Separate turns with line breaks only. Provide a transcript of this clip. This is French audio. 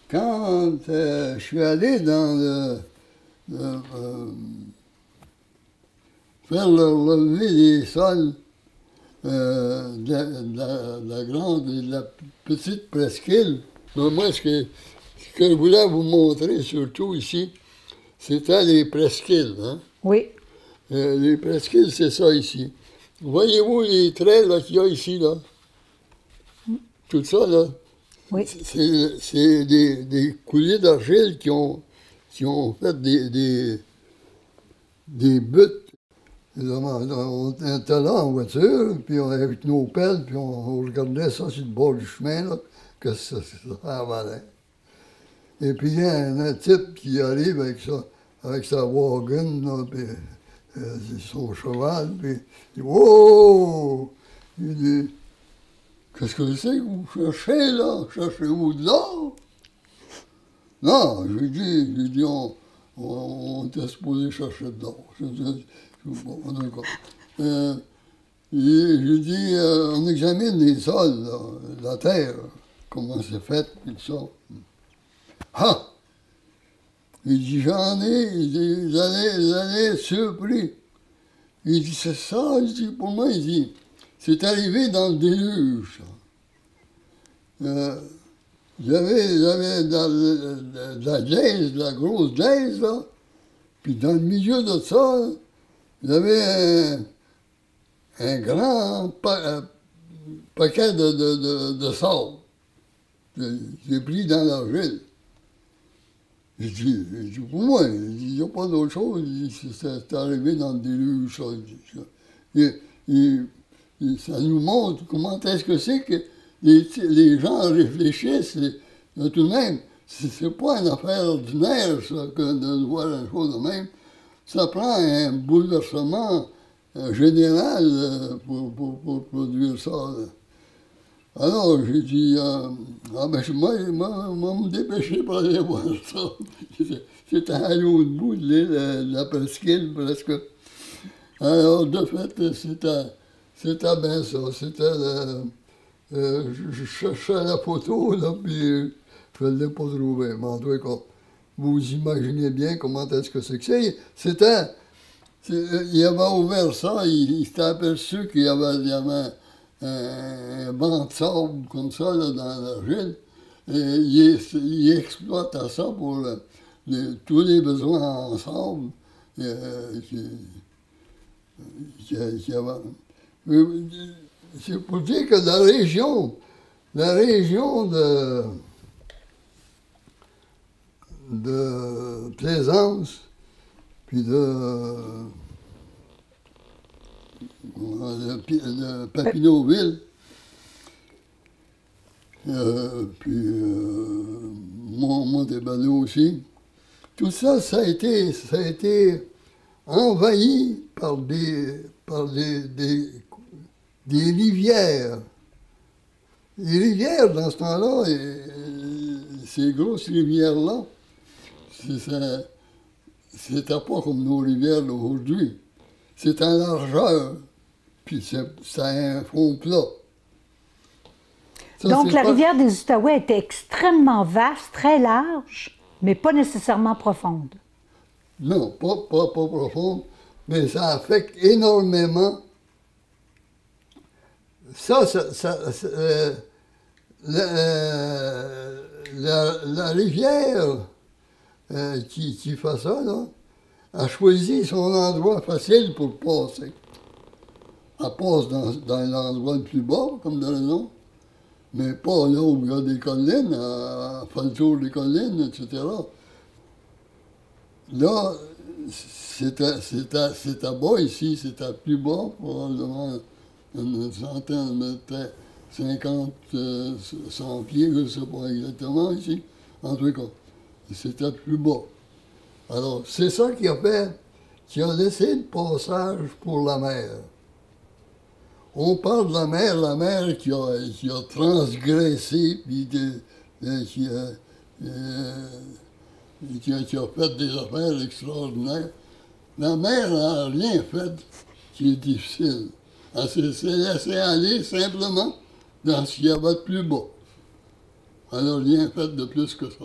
Quand je suis allé dans faire le relevé des sols de la grande et de la petite presqu'île, mais moi, ce que je voulais vous montrer surtout ici, c'était les presqu'îles. Hein?
Oui.
Les presqu'îles, c'est ça ici. Voyez-vous les traits qu'il y a ici, là? Tout ça, là?
Oui.
C'est des coulées d'argile qui ont fait des buttes. On était là en voiture, puis avec nos pelles, puis on regardait ça sur le bord du chemin, là, que ça avalait. Et puis il y a un type qui arrive avec sa wagon, là, puis son cheval, puis il dit « Wow! » Il dit « Qu'est-ce que c'est que vous cherchez, là? Cherchez-vous de l'or? » Non, j'ai dit on était supposé chercher de l'or. Bon, d'accord. J'ai dit, on examine les sols, là, la terre, comment c'est fait, et tout ça. Ah! Il dit, j'en ai, il dit, vous allez être surpris. Il dit, c'est ça, il dit, pour moi, il dit, c'est arrivé dans le déluge. Il y avait de la glaise, de la grosse glaise, là, puis dans le milieu de ça, il y avait un grand paquet de sable. J'ai pris dans l'argile. J'ai dit, pour moi, il n'y a pas d'autre chose. C'est arrivé dans le déluge, ça. Ça nous montre comment est-ce que c'est que les gens réfléchissent. Tout de même, c'est pas une affaire ordinaire, ça, que de voir une chose de même. Ça prend un bouleversement général pour produire ça. Là. Alors, j'ai dit, ben, moi, me dépêcher pour aller voir ça. C'était à l'autre bout de la presqu'île, presque. Alors, de fait, c'était bien ça. Je cherchais la photo, là, puis je ne l'ai pas trouvée. Mais en tout cas, vous imaginez bien comment est-ce que c'est que c'est. Il avait ouvert ça, il s'était aperçu qu'il y avait un banc de sable comme ça là, dans l'argile. Et il exploitait ça pour tous les besoins en sable qu'il y avait. C'est pour dire que la région de Plaisance, puis de Papineauville, puis Montebello aussi. Tout ça, ça a été envahi par des rivières. Les rivières, dans ce temps-là, ces grosses rivières-là, c'était pas comme nos rivières d'aujourd'hui. C'est en largeur, puis ça a un fond plat. Ça,
donc, la rivière des Outaouais était extrêmement vaste, très large, mais pas nécessairement profonde.
Non, pas profonde, mais ça affecte énormément. La rivière qui fait ça, là, a choisi son endroit facile pour passer. Elle passe dans l'endroit le plus bas, comme dans le nom, mais pas là où il y a des collines, elle fait le tour des collines, etc. Là, c'était bas ici, c'était plus bas, probablement une centaine, peut-être 50, 100 pieds, je ne sais pas exactement ici. En tout cas, c'était plus bas. Alors, c'est ça qui a laissé le passage pour la mer. On parle de la mer qui a transgressé, puis qui a fait des affaires extraordinaires. La mer n'a rien fait qui est difficile. Elle s'est laissée aller simplement dans ce qu'il y avait de plus bas. Elle n'a rien fait de plus que ça.